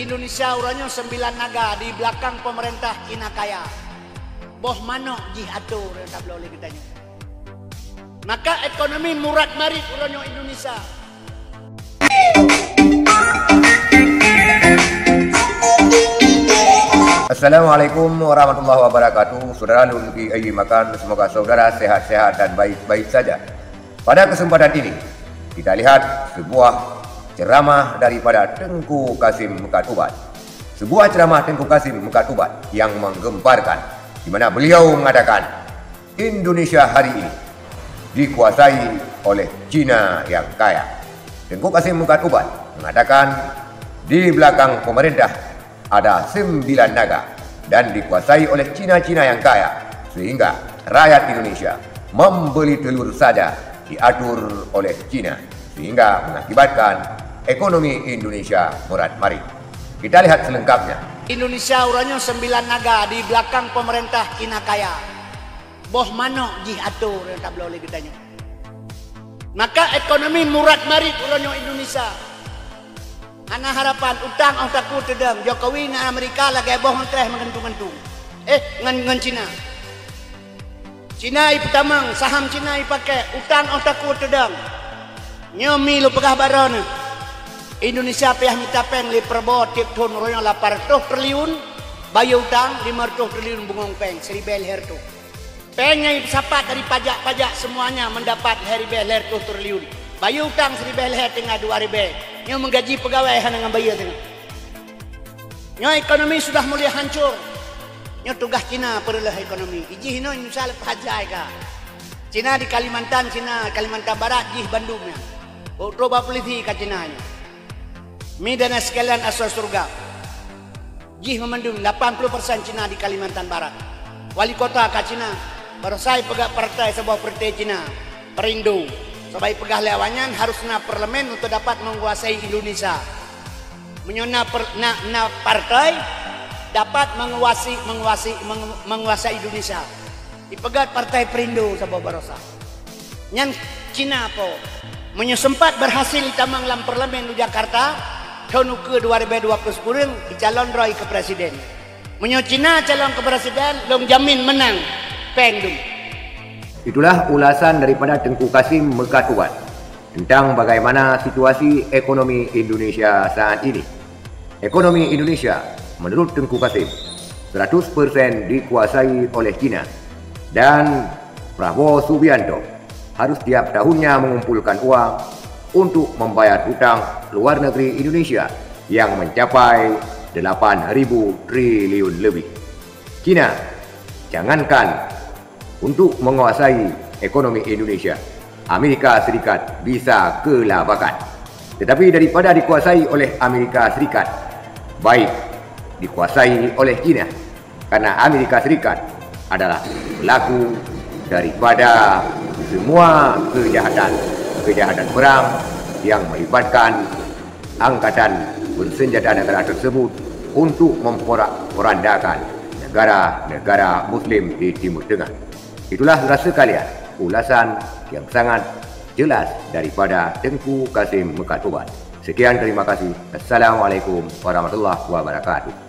Indonesia urangnya 9 naga di belakang pemerintah Cina kaya. Boh manok jih atur tak boleh kitanya. Maka ekonomi murad marit urangnya Indonesia. Assalamualaikum warahmatullahi wabarakatuh. Saudara Luluki Ayi Makan, semoga saudara sehat-sehat dan baik-baik saja. Pada kesempatan ini kita lihat sebuah ceramah daripada Tengku Kasim Mekat Ubat. Sebuah ceramah Tengku Kasim Mekat Ubat yang menggemparkan, di mana beliau mengatakan Indonesia hari ini dikuasai oleh Cina yang kaya. Tengku Kasim Mekat Ubat mengatakan di belakang pemerintah ada 9 naga dan dikuasai oleh Cina-Cina yang kaya, sehingga rakyat Indonesia membeli telur saja diatur oleh Cina, sehingga mengakibatkan ekonomi Indonesia murad marit. Kita lihat selengkapnya. Indonesia urangnya 9 naga di belakang pemerintah Cina kaya. Boh manok jih atur tak boleh kitanya. Maka ekonomi murad marit urangnya Indonesia. Ana harapan utang au takut tedang Jokowi dengan Amerika lagi boh ngetreh mengentung-gentung. Ngan Cina. Cina pertama saham Cina pakai utang au takut tedang. Nyomi lu pegah baron. Indonesia payah minta peng li perbo tip tahun royong 800 triliun bayar utang 500 triliun bungong peng seribel hertu. Pengnya sapat dari pajak-pajak semuanya mendapat heribel hertu triliun. Bayar utang seribel her tengah 2 Nyo menggaji pegawai dengan bayar tengah. Nyo ekonomi sudah mulai hancur. Nyo tugas Cina perlah ekonomi. Iji hino Indonesia lepas hajai ka. Cina di Kalimantan, Kalimantan Barat, jih Bandungnya. Coba peliti ke Cina nya. Mi dan sekalian asal surga. Jih memandung 80% Cina di Kalimantan Barat. Wali kota ke Cina. Baru saya pegak partai sebuah partai Cina. Perindo. Sebagai pegah lewanyan harusnya parlemen untuk dapat menguasai Indonesia. Menyona partai dapat menguasai Indonesia. Dipegat partai Perindo sebuah barosa. Yang Cina po. Menyesempat berhasil ditamang dalam parlemen di Jakarta. Tahun ke 2020 dicalon roy ke presiden. Menyo Cina calon ke presiden dong jamin menang pengdum. Itulah ulasan daripada Tengku Kasim Mekat Ubat tentang bagaimana situasi ekonomi Indonesia saat ini. Ekonomi Indonesia menurut Tengku Kasim 100% dikuasai oleh Cina, dan Prabowo Subianto harus tiap tahunnya mengumpulkan uang untuk membayar hutang luar negeri Indonesia yang mencapai 8.000 triliun lebih. Cina, jangankan untuk menguasai ekonomi Indonesia, Amerika Serikat bisa kelabakan. Tetapi daripada dikuasai oleh Amerika Serikat, baik dikuasai oleh Cina, karena Amerika Serikat adalah pelaku daripada semua kejahatan perang yang melibatkan angkatan bersenjata negara tersebut untuk memporak-porandakan negara-negara Muslim di Timur Tengah. Itulah saudara sekalian ulasan yang sangat jelas daripada Tengku Kasim Mekat Ubat. Sekian, terima kasih. Assalamualaikum warahmatullahi wabarakatuh.